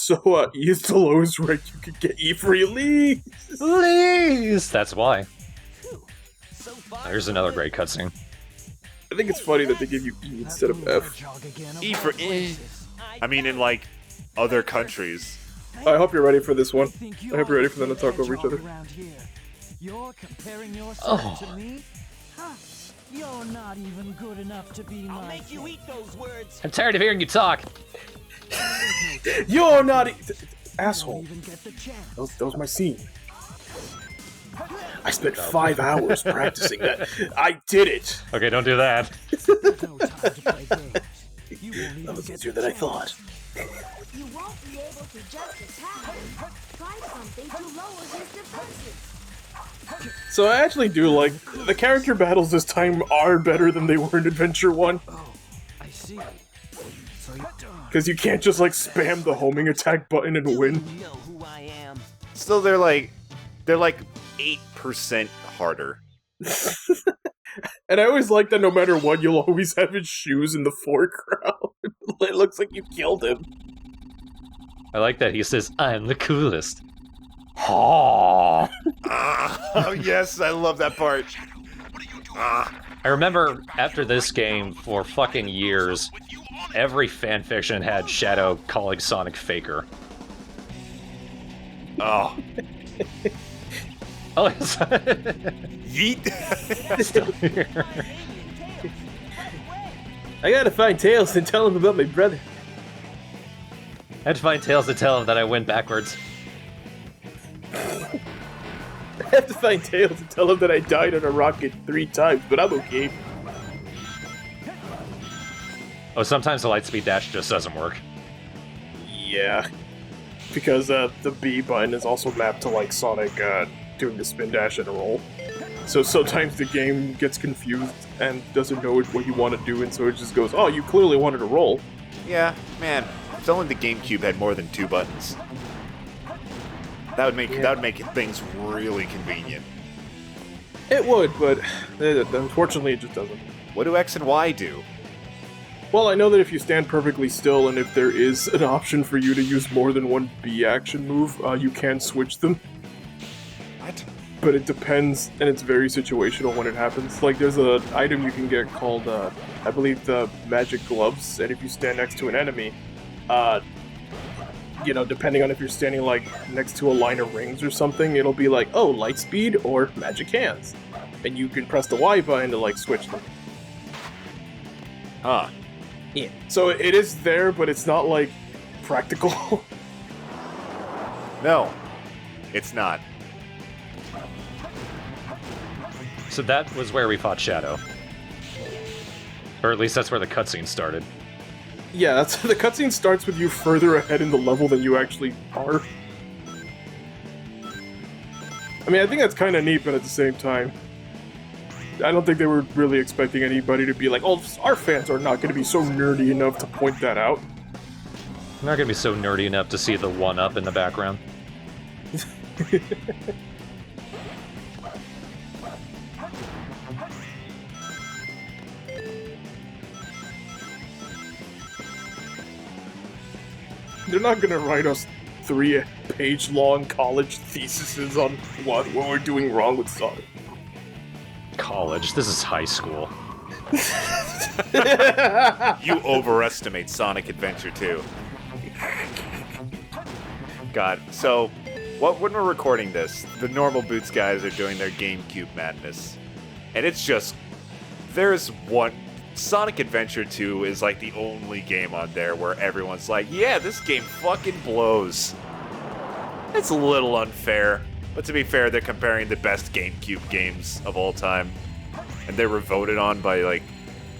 So, E is the lowest rank you could get E for Elise! That's why. Here's another great cutscene. I think it's funny that they give you E instead of F. E for E. I mean, in, like, other countries. I hope you're ready for this one. I hope you're ready for them to talk over each other. You're comparing yourself to me? Huh. You're not even good enough to be I'll my make you eat those words. I'm tired of hearing you talk. You're not asshole. even get the chance. That was my scene. I spent 5 hours practicing that. I did it! Okay, don't do that. No time to play games. You won't even That was get easier the than I chance. thought. You won't be able to just attack. Try something to lower his defenses. So I actually do like, the character battles this time are better than they were in Adventure 1. Oh, I see. So you're done. Because you can't just like spam the homing attack button and win. You know who I am. Still, they're like 8% harder. And I always like that no matter what, you'll always have his shoes in the foreground. It looks like you killed him. I like that he says, I'm the coolest. Aww. Oh, yes, I love that part. I remember after this game, for fucking years, every fanfiction had Shadow calling Sonic Faker. Oh. Oh, it's Yeet. still here. I gotta find Tails and tell him about my brother. I had to find Tails to tell him that I went backwards. I have to find Tails and tell him that I died on a rocket 3 times, but I'm okay. Oh, sometimes the lightspeed dash just doesn't work. Yeah. Because the B button is also mapped to like Sonic doing the spin dash and a roll. So sometimes the game gets confused and doesn't know what you want to do, and so it just goes, oh, you clearly wanted to roll. Yeah, man. If only the GameCube had more than 2 buttons. That would make things really convenient. It would, but unfortunately it just doesn't. What do X and Y do? Well, I know that if you stand perfectly still and if there is an option for you to use more than one B action move, you can switch them. What? But it depends, and it's very situational when it happens. Like, there's an item you can get called, I believe, the Magic Gloves, and if you stand next to an enemy, you know, depending on if you're standing, like, next to a line of rings or something, it'll be like, oh, light speed or magic hands. And you can press the Y button to, like, switch them. Huh. Yeah. So it is there, but it's not, like, practical. No, it's not. So that was where we fought Shadow. Or at least that's where the cutscene started. Yeah, that's the cutscene starts with you further ahead in the level than you actually are. I mean, I think that's kind of neat, but at the same time, I don't think they were really expecting anybody to be like, oh, our fans are not going to be so nerdy enough to point that out. I'm not gonna be so nerdy enough to see the 1-up in the background. They're not gonna write us 3-page-long college theses on what we're doing wrong with Sonic. College. This is high school. You overestimate Sonic Adventure 2. God, so, when we're recording this, the Normal Boots guys are doing their GameCube madness. And it's just, there's one, Sonic Adventure 2 is like the only game on there where everyone's like, yeah, this game fucking blows. It's a little unfair, but to be fair, they're comparing the best GameCube games of all time. And they were voted on by, like,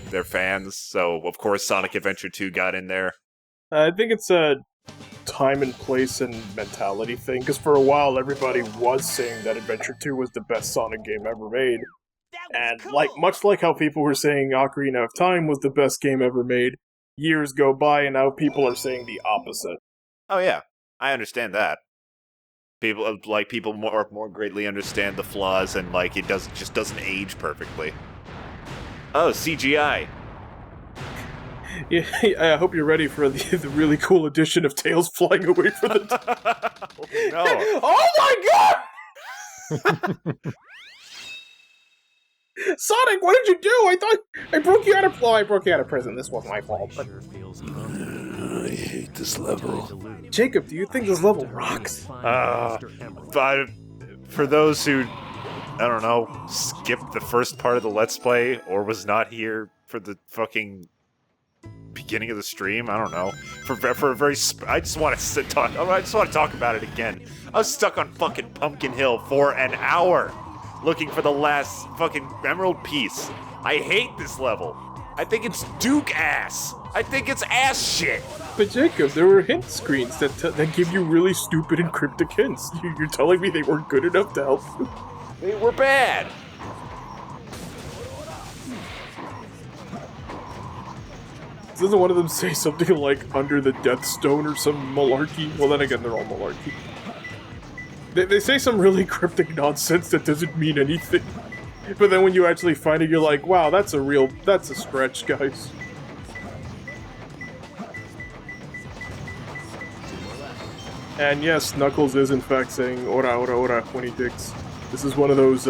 their fans, so of course Sonic Adventure 2 got in there. I think it's a time and place and mentality thing, because for a while everybody was saying that Adventure 2 was the best Sonic game ever made. And Cool. like much like how people were saying Ocarina of Time was the best game ever made, years go by and now people are saying the opposite. Oh yeah, I understand that. People more greatly understand the flaws and like it just doesn't age perfectly. Oh, CGI. Yeah, I hope you're ready for the really cool addition of Tails flying away from the... No. Oh my god! Sonic, what did you do? I thought I broke you out of... Well, I broke you out of prison. This wasn't my fault, but... I hate this level. Jacob, do you think this level rocks? But for those who, I don't know, skipped the first part of the Let's Play or was not here for the fucking beginning of the stream, I don't know. For a very, I just want to talk. I just want to talk about it again. I was stuck on fucking Pumpkin Hill for an hour, looking for the last fucking emerald piece. I hate this level. I think it's Duke ass. I think it's ass shit. But Jacob, there were hint screens that give you really stupid and cryptic hints. You're telling me they weren't good enough to help you? They were bad. Doesn't one of them say something like under the Death Stone or some malarkey? Well, then again, they're all malarkey. They say some really cryptic nonsense that doesn't mean anything. But then when you actually find it, you're like, wow, that's a stretch, guys. And yes, Knuckles is in fact saying ora ora ora when he digs. This is one of those,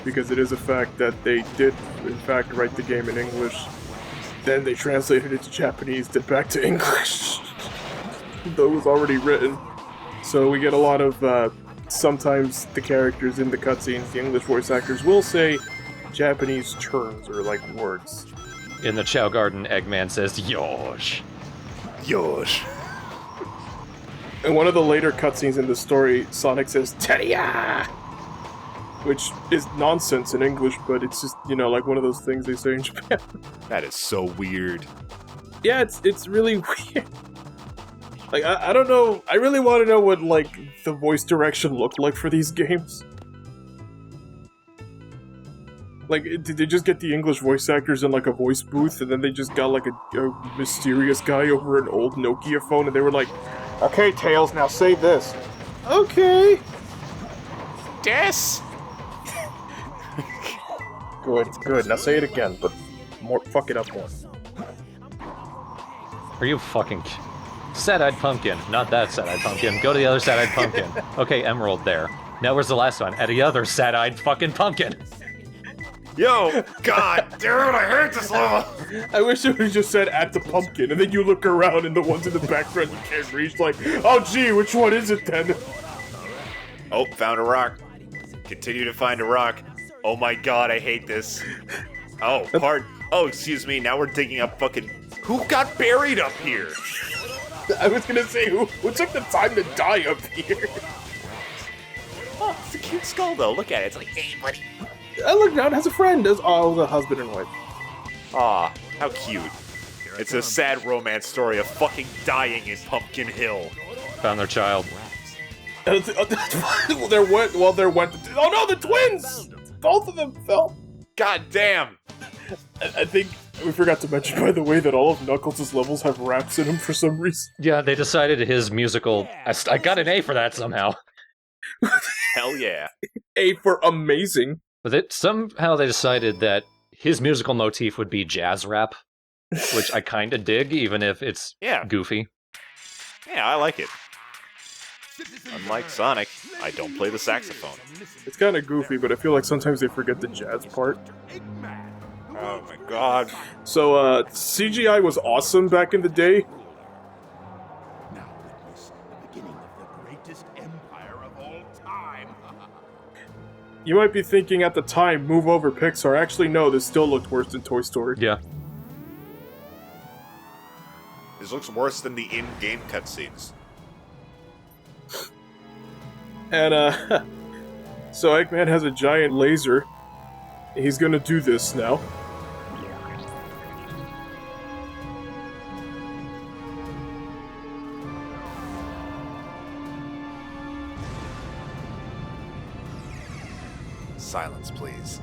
because it is a fact that they did in fact write the game in English. Then they translated it to Japanese, then back to English. Though it was already written. So we get a lot of, sometimes the characters in the cutscenes, the English voice actors will say Japanese terms or like words. In the Chow Garden, Eggman says, Yosh. Yosh. In one of the later cutscenes in the story, Sonic says, Teria! Which is nonsense in English, but it's just, you know, like one of those things they say in Japan. That is so weird. Yeah, it's really weird. Like, I don't know, I really want to know what, like, the voice direction looked like for these games. Like, did they just get the English voice actors in, like, a voice booth, and then they just got, like, a mysterious guy over an old Nokia phone, and they were like, okay, Tails, now say this. Okay. Yes. Good. Now say it again, but more, fuck it up more. Are you fucking... Sad-eyed pumpkin. Not that sad-eyed pumpkin. Go to the other sad-eyed pumpkin. Okay, Emerald there. Now where's the last one? At the other sad-eyed fucking pumpkin. Yo, god, dude, I hate this level. I wish it would just said at the pumpkin, and then you look around and the ones in the background you can't reach, like, oh gee, which one is it then? Oh, found a rock. Continue to find a rock. Oh my god, I hate this. Oh, oh, excuse me, now we're digging up fucking... Who got buried up here? I was gonna say, who took the time to die up here? Oh, it's a cute skull though, look at it, it's like, hey buddy. I look down, has a friend, as the husband and wife. Aw, how cute. It's a sad romance story of fucking dying in Pumpkin Hill. Found their child. Oh no, the twins! Both of them fell. God damn! I think we forgot to mention, by the way, that all of Knuckles' levels have raps in them for some reason. Yeah, they decided his musical... I got an A for that somehow. Hell yeah. A for amazing. But somehow they decided that his musical motif would be jazz rap, which I kinda dig, even if it's goofy. Yeah, I like it. Unlike Sonic, I don't play the saxophone. It's kind of goofy, but I feel like sometimes they forget the jazz part. Oh my god. So, CGI was awesome back in the day. Now witness the beginning of the greatest empire of all time. You might be thinking at the time, move over Pixar. Actually, no, this still looked worse than Toy Story. Yeah. This looks worse than the in-game cutscenes. And, so Eggman has a giant laser. He's gonna do this now. Silence, please.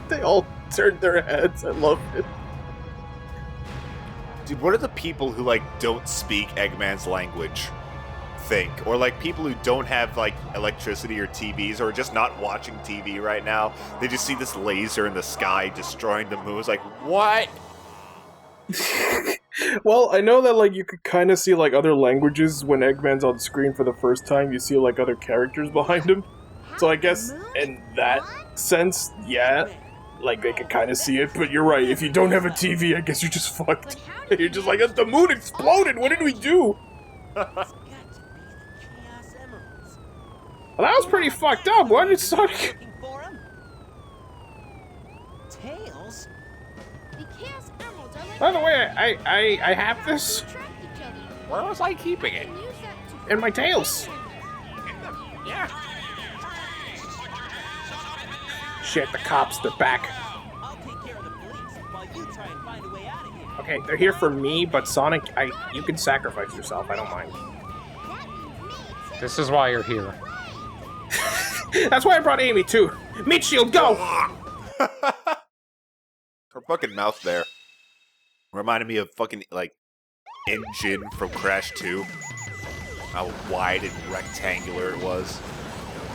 They all turned their heads. I love it. Dude, what are the people who, like, don't speak Eggman's language think, or like people who don't have like electricity or TVs, or just not watching TV right now, they just see this laser in the sky destroying the moon. It's like, what? Well, I know that like you could kind of see like other languages when Eggman's on screen for the first time. You see like other characters behind him. So I guess in that sense, yeah, like they could kind of see it. But you're right. If you don't have a TV, I guess you're just fucked. You're just like, the moon exploded. What did we do? Well, that was pretty fucked up. What did Sonic? Tails? The Chaos Emeralds are like By the way, I have this attract each other. Where was I keeping it? You can use that to in my tails. Yeah. Shit, the cops, they're back. I'll take care of the police while you try and find a way out of here. Okay, they're here for me, but Sonic, you can sacrifice yourself. I don't mind. that means me too. This is why you're here. That's why I brought Amy too. Meat Shield, go! Her fucking mouth there reminded me of fucking like Engine from Crash 2. How wide and rectangular it was.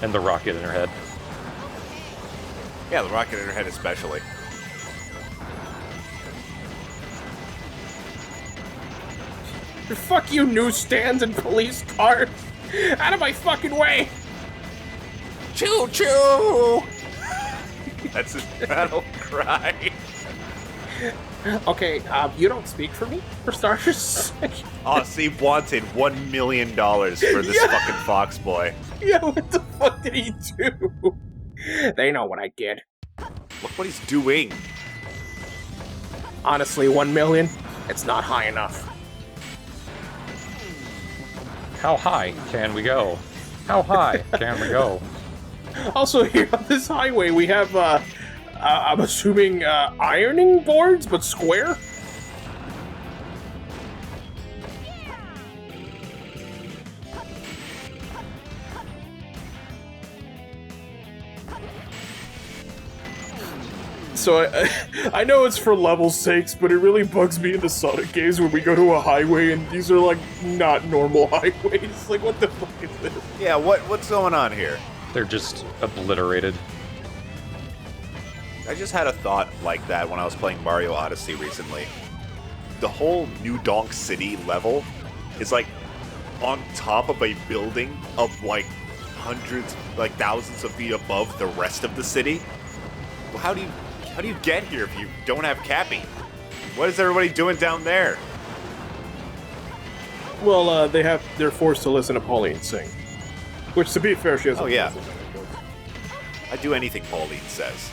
And the rocket in her head. Yeah, the rocket in her head especially. Fuck you, newsstands and police cars! Out of my fucking way! Choo choo! That's his battle cry. Okay, you don't speak for me, for starters. Oh, Steve wanted $1 million for this Yeah. fucking fox boy. Yeah, what the fuck did he do? They know what I did. Look what he's doing. Honestly, 1 million, it's not high enough. How high can we go? How high can we go? Also, here on this highway, we have, I'm assuming, ironing boards, but square? So I know it's for level's sakes, but it really bugs me in the Sonic games when we go to a highway and these are like not normal highways. Like, what the fuck is this? Yeah, what's going on here? They're just obliterated. I just had a thought like that when I was playing Mario Odyssey recently. The whole New Donk City level is like on top of a building of like hundreds, like thousands of feet above the rest of the city. Well, how do you get here if you don't have Cappy? What is everybody doing down there? Well, they're forced to listen to Pauline sing. Which, to be fair, she has. Oh, yeah. I do anything Pauline says.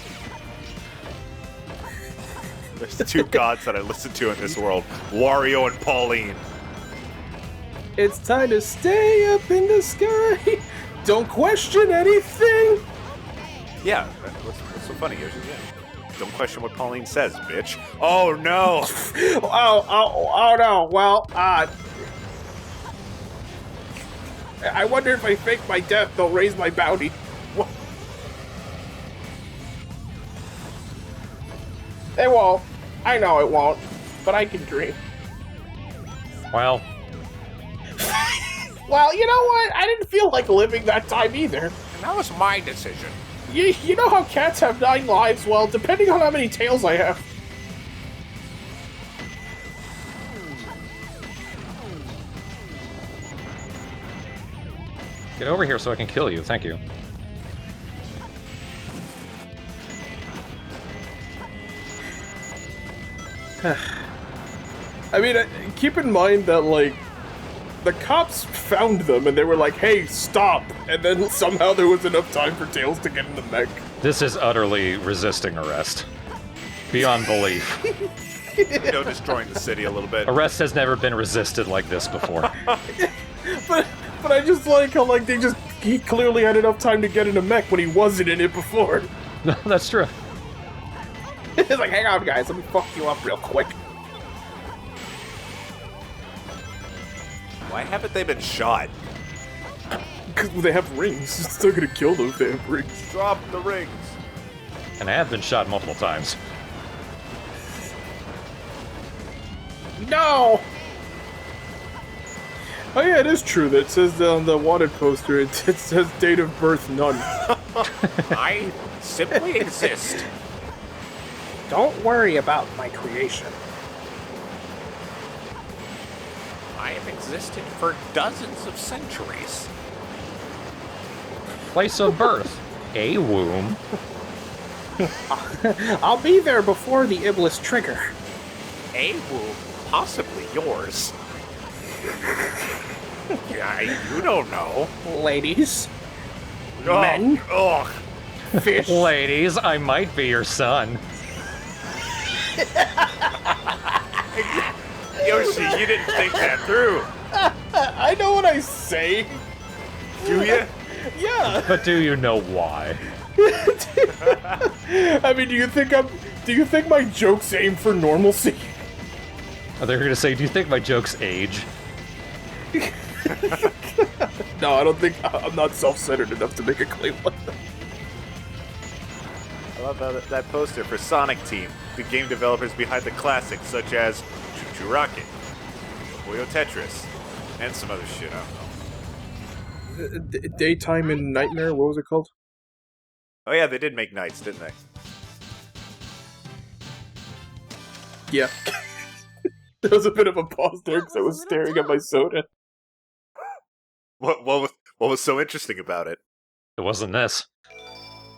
There's two gods that I listen to in this world, Wario and Pauline. It's time to stay up in the sky. Don't question anything. Yeah, what's so funny? Don't question what Pauline says, bitch. Oh no! Oh no. Well, I wonder if I fake my death, they'll raise my bounty. What? They won't. I know it won't, but I can dream. Well, Well, you know what? I didn't feel like living that time either. And that was my decision. You know how cats have 9 lives? Well, depending on how many tails I have. get over here so I can kill you. Thank you. I mean, keep in mind that, like, the cops found them and they were like, hey, stop! And then somehow there was enough time for Tails to get in the mech. This is utterly resisting arrest. Beyond belief. You know, destroying the city a little bit. Arrest has never been resisted like this before. But I just like how, like, he clearly had enough time to get in a mech when he wasn't in it before. No, that's true. It's like, hang on, guys, let me fuck you up real quick. Why haven't they been shot? Because they have rings. It's still gonna kill them if they have rings. Drop the rings. And I have been shot multiple times. No! Oh yeah, it is true that it says on the wanted poster, it says date of birth none. I simply exist. Don't worry about my creation. I have existed for dozens of centuries. Place of birth, a womb. I'll be there before the Iblis trigger. A womb, possibly yours. You don't know. Ladies, Oh, Men? Ugh. fish. Ladies, I might be your son. Yoshi, you didn't think that through, I know what I say. do you? Yeah. But do you know why? I mean, do you think my jokes aim for normalcy? Are they gonna say, do you think my jokes age? No, I don't think I'm not self-centered enough to make a claim like that. I love that poster for Sonic Team, the game developers behind the classics such as Choo Choo Rocket, Puyo Tetris, and some other shit, I don't know. Daytime and Nightmare, what was it called? Oh yeah, they did make Nights, didn't they? Yeah. There was a bit of a pause there because I was staring at my soda. What was so interesting about it? It wasn't this.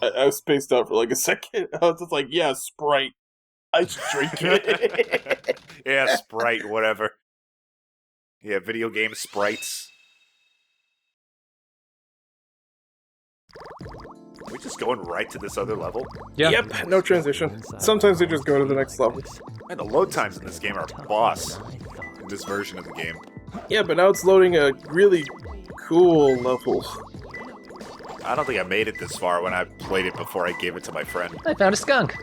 I was spaced out for like a second. I was just like, yeah, Sprite. I should drink it. Yeah, Sprite, whatever. Yeah, video game sprites. Are we just going right to this other level? Yeah. Yep, no transition. Sometimes they just go to the next level. Man, the load times in this game are boss. In this version of the game. Yeah, but now it's loading a really cool level. I don't think I made it this far when I played it before I gave it to my friend. I found a skunk.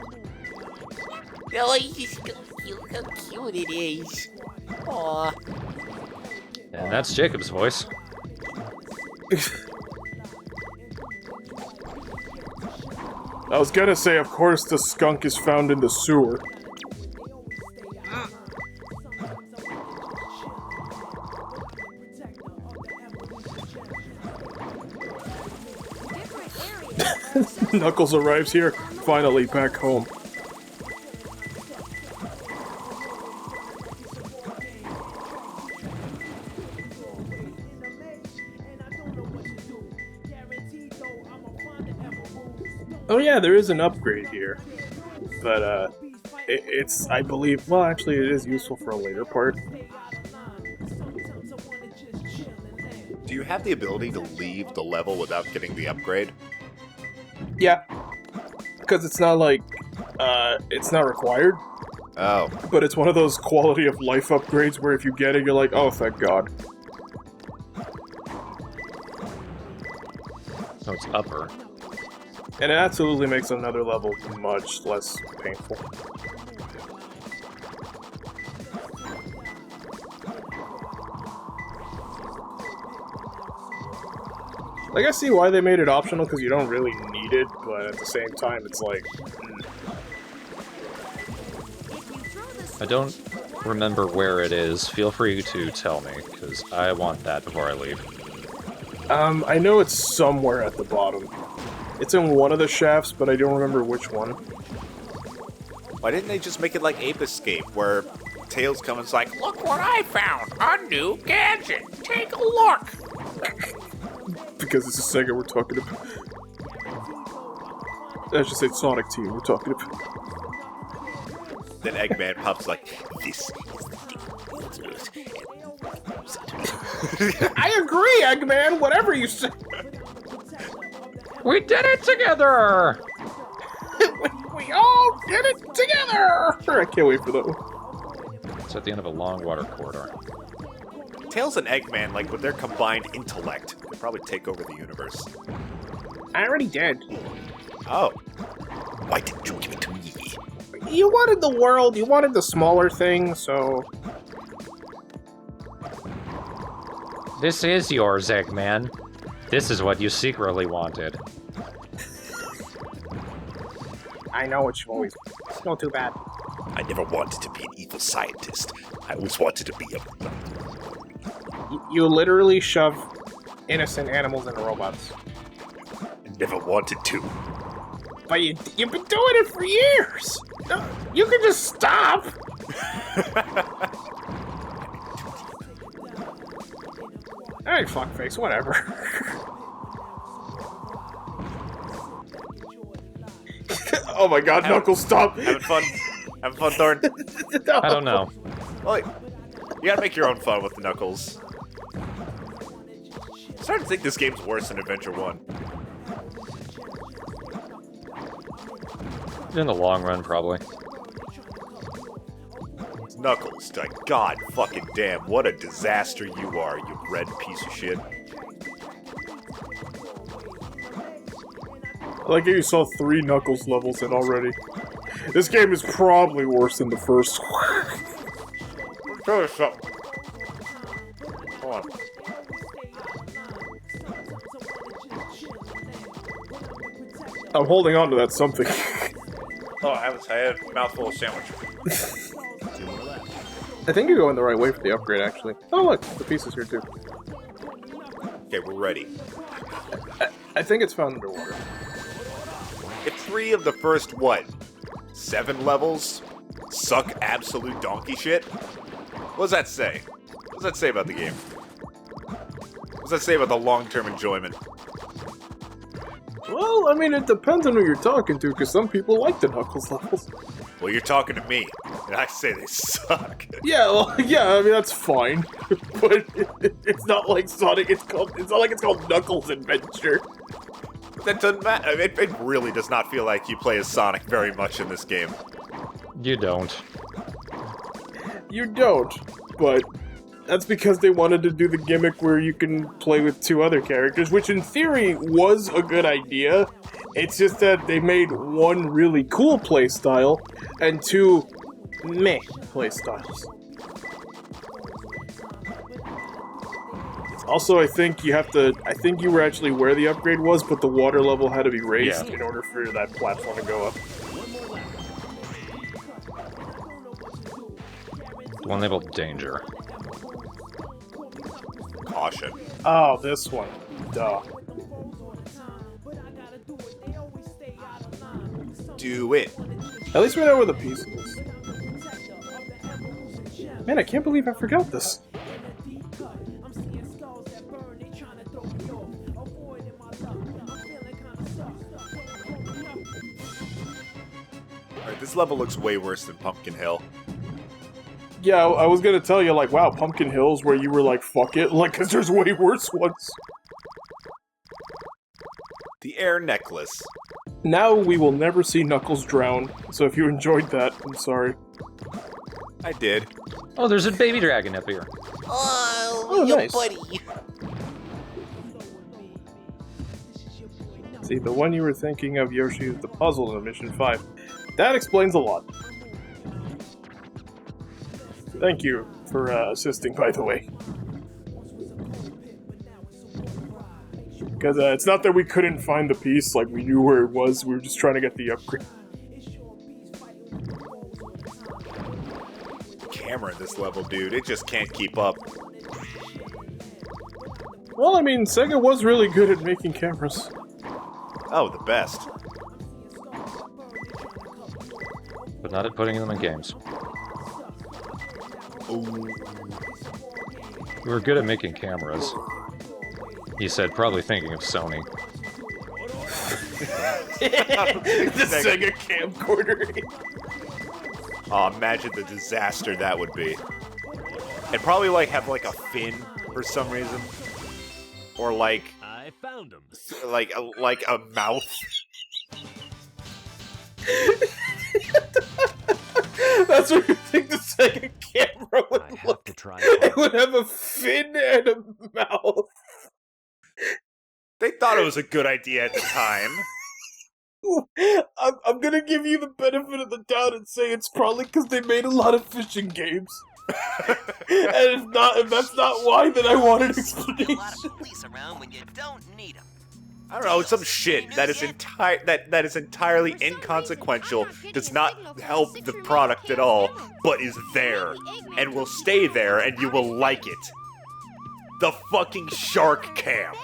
Oh, you just so cute. How cute it is. Aw. And that's Jacob's voice. I was gonna say, of course, the skunk is found in the sewer. Knuckles arrives here, finally back home. Oh yeah, there is an upgrade here. But, it's, I believe, well, actually it is useful for a later part. Do you have the ability to leave the level without getting the upgrade? Yeah. Because it's not like, it's not required, Oh. but it's one of those quality of life upgrades where if you get it, you're like, oh, thank God. So it's upper. And it absolutely makes another level much less painful. Like, I see why they made it optional, because you don't really need it, but at the same time, it's like... I don't remember where it is. Feel free to tell me, because I want that before I leave. I know it's somewhere at the bottom. It's in one of the shafts, but I don't remember which one. Why didn't they just make it like Ape Escape, where Tails comes and's like, look what I found! A new gadget! Take a look! Because it's a Sega we're talking about. I should say Sonic Team we're talking about. Then Eggman pops like, this is the I agree, Eggman! Whatever you say! We did it together! We all did it together! I can't wait for that one. It's at the end of a long water corridor. Tails and Eggman, like with their combined intellect, could probably take over the universe. I already did. Oh. Why didn't you give it to me? You wanted the world, you wanted the smaller thing, so... This is yours, Eggman. This is what you secretly wanted. I know what you always... It's not too bad. I never wanted to be an evil scientist. I always wanted to be a... You literally shove innocent animals into robots. I never wanted to. But you've been doing it for years! No, you can just stop! Alright, fuckface, whatever. Oh my god, Knuckles, stop! Having fun? Having fun, Thorn? No. I don't know. Well, you gotta make your own fun with the Knuckles. I'm starting to think this game's worse than Adventure 1. In the long run, probably. Knuckles, god fucking damn, what a disaster you are, you red piece of shit. I like how you saw 3 Knuckles levels in already. This game is probably worse than the first one. Show us something. Hold on. I'm holding on to that something. Oh, I had a mouthful of sandwich. I think you're going the right way for the upgrade, actually. Oh look, the piece is here too. Okay, we're ready. I think it's found underwater. If 3 of the first, 7 levels suck absolute donkey shit, what does that say? What does that say about the game? What does that say about the long-term enjoyment? Well, I mean, it depends on who you're talking to, because some people like the Knuckles levels. Well, you're talking to me, and I say they suck. Yeah, well, yeah, I mean, that's fine. But it's not like Sonic, it's not like it's called Knuckles Adventure. That doesn't matter. I mean, it really does not feel like you play as Sonic very much in this game. You don't. You don't, but that's because they wanted to do the gimmick where you can play with 2 other characters, which in theory was a good idea. It's just that they made 1 really cool playstyle and 2 meh playstyles. Also, I think you were actually where the upgrade was, but the water level had to be raised in order for that platform to go up. The one labeled Danger. Caution. Oh, this one. Duh. Do it. At least we know where the piece is. Man, I can't believe I forgot this. Alright, this level looks way worse than Pumpkin Hill. Yeah, I was gonna tell you, like, wow, Pumpkin Hill's where you were like, fuck it, like, cause there's way worse ones. The air necklace. Now we will never see Knuckles drown, so if you enjoyed that, I'm sorry. I did. Oh, there's a baby dragon up here. Oh, your nice. buddy. See, the one you were thinking of, Yoshi, is the puzzle in Mission 5. That explains a lot. Thank you for assisting, by the way. Because it's not that we couldn't find the piece, like we knew where it was, we were just trying to get the upgrade. Camera in this level, dude. It just can't keep up. Well, I mean, Sega was really good at making cameras. Oh, the best. But not at putting them in games. Ooh. We were good at making cameras. He said, probably thinking of Sony. The Sega camcorder. Oh, imagine the disaster that would be. And probably like have like a fin for some reason, or like I found him. like a mouth. That's what you think the Sega camera would look. To try It would have a fin and a mouth. They thought it was a good idea at the time. I'm gonna give you the benefit of the doubt and say it's probably because they made a lot of fishing games. And if that's not why, then I want an explanation. A lot of police around when you don't need them. I don't know, some shit that is entirely inconsequential, does not help the product at all, but is there, and will stay there, and you will like it. The fucking shark cam.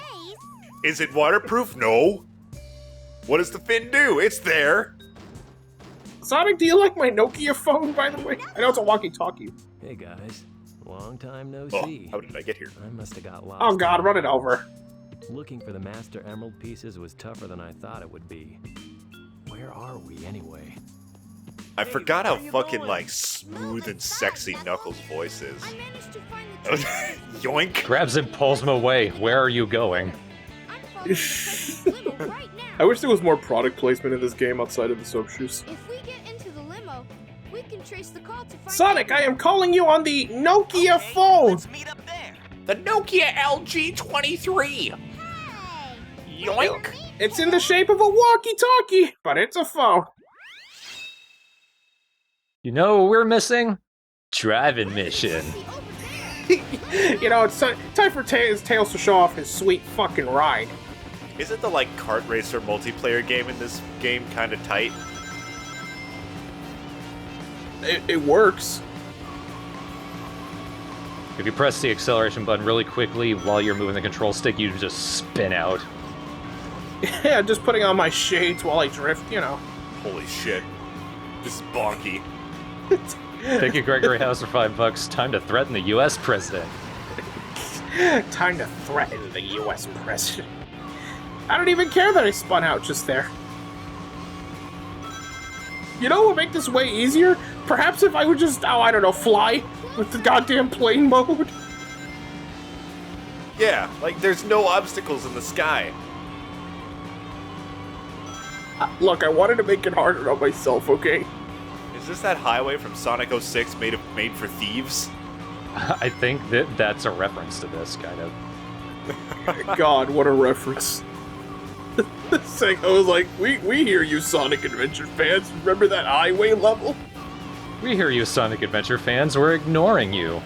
Is it waterproof? No. What does the fin do? It's there. Sonic, do you like my Nokia phone, by the way? I know it's a walkie-talkie. Hey guys, long time no Oh, see. how did I get here? I must have got lost. Oh god, run it over. Looking for the Master Emerald pieces was tougher than I thought it would be. Where are we anyway? I forgot how fucking, like, smooth and sexy Knuckles' voice is. I managed to find the treasure. Yoink. Grabs him, pulls him away. Where are you going? I'm following the precious limo right now. I wish there was more product placement in this game outside of the soap shoes. If we get into the limo, we can trace the call to find Sonic, I am calling you on the Nokia phone! Let's meet up there. The Nokia LG-23. Hey! Yoink. It's in the shape of a walkie-talkie, but it's a phone. You know what we're missing? Driving mission. You know, it's time for Tails to show off his sweet fucking ride. Isn't the, like, kart racer multiplayer game in this game kind of tight? It works. If you press the acceleration button really quickly while you're moving the control stick, you just spin out. Yeah, just putting on my shades while I drift, you know. Holy shit. This is bonky. Thank you, Gregory House, for $5. Time to threaten the U.S. president. Time to threaten the U.S. president. I don't even care that I spun out just there. You know what would make this way easier? Perhaps if I would just, I don't know, fly with the goddamn plane mode. Yeah, like, there's no obstacles in the sky. Look, I wanted to make it harder on myself, okay? Is this that highway from Sonic 06 made for thieves? I think that's a reference to this, kind of. God, what a reference. Saying, I was like, we hear you, Sonic Adventure fans. Remember that highway level? We hear you, Sonic Adventure fans. We're ignoring you.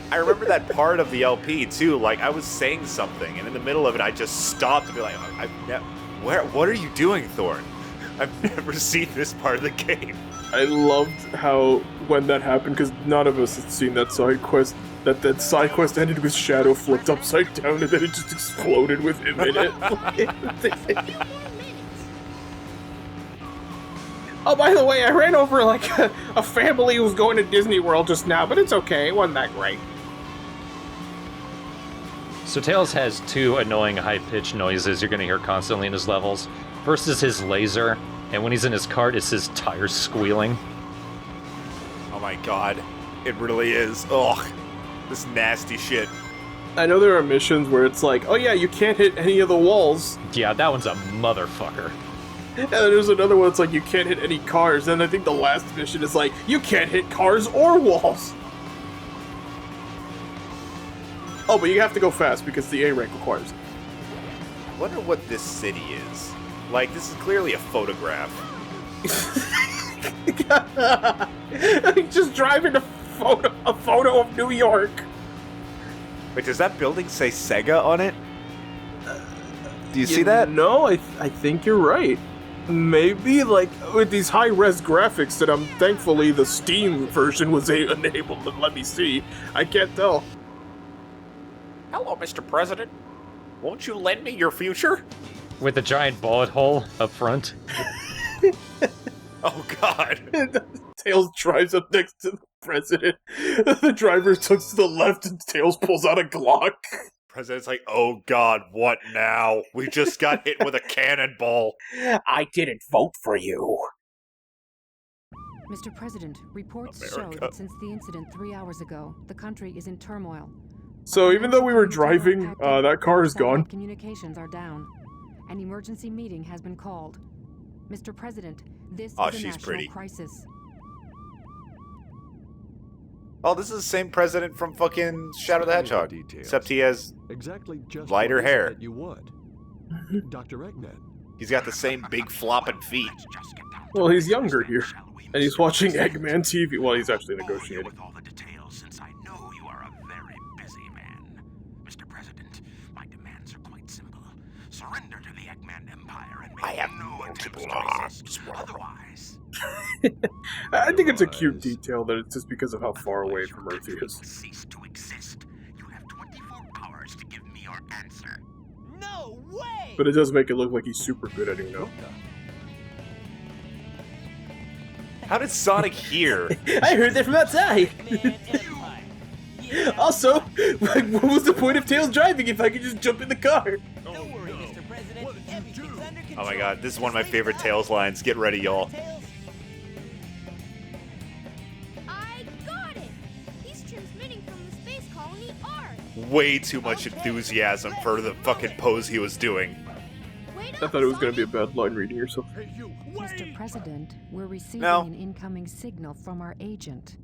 I remember that part of the LP, too. Like, I was saying something, and in the middle of it, I just stopped to be like, what are you doing, Thorn? I've never seen this part of the game. I loved how, when that happened, because none of us had seen that side quest, that side quest ended with Shadow flipped upside down, and then it just exploded with him in it. Oh, by the way, I ran over, like, a family who was going to Disney World just now, but it's okay, it wasn't that great. So Tails has two annoying high-pitched noises you're going to hear constantly in his levels. First is his laser, and when he's in his cart, it's his tires squealing. Oh my god. It really is. Ugh. This nasty shit. I know there are missions where it's like, oh yeah, you can't hit any of the walls. Yeah, that one's a motherfucker. And then there's another one that's like, you can't hit any cars. And I think the last mission is like, you can't hit cars or walls. Oh, but you have to go fast because the A rank requires it. I wonder what this city is. Like, this is clearly a photograph. Just driving a photo of New York. Wait, does that building say Sega on it? Do you see that? No, I think you're right. Maybe, like, with these high-res graphics that thankfully the Steam version was enabled to let me see. I can't tell. Hello, Mr. President. Won't you lend me your future? With a giant bullet hole up front. Oh god. Tails drives up next to the president. The driver looks to the left and Tails pulls out a Glock. President's like, oh god, what now? We just got hit with a cannonball. I didn't vote for you. Mr. President, reports America. show that since the incident 3 hours ago, the country is in turmoil. So even though we were driving, that car is gone. Communications are down. An emergency meeting has been called. Mr. President, this Oh, is a she's national pretty. crisis. Oh, this is the same president from fucking Shadow the Hedgehog. Except he has Exactly just lighter what is it hair. that you would. Dr. Eggman. He's got the same big flopping feet. Well, he's younger here. And he's watching Eggman TV while he's actually negotiating. With all the details, since I know you are a very busy man. Mr. President, my demands are quite simple. Surrender to the Eggman Empire and make I have no multiple attempts to resist. arms. Otherwise, I think it's a cute detail that it's just because of how far away from Earth he is. cease to exist. answer. No way! But it does make it look like he's super good at Uno. How did Sonic hear? I heard that from outside. Also, like, what was the point of Tails driving if I could just jump in the car? Don't worry, Mr. President. Everything's under control. Oh my god, this is one of my favorite Tails lines. Get ready, y'all. I got it! He's transmitting from the space colony Ark. Way too much enthusiasm for the fucking pose he was doing. I thought it was going to be a bad line reading or something. Mr. President, we're receiving No. an incoming signal from our agent.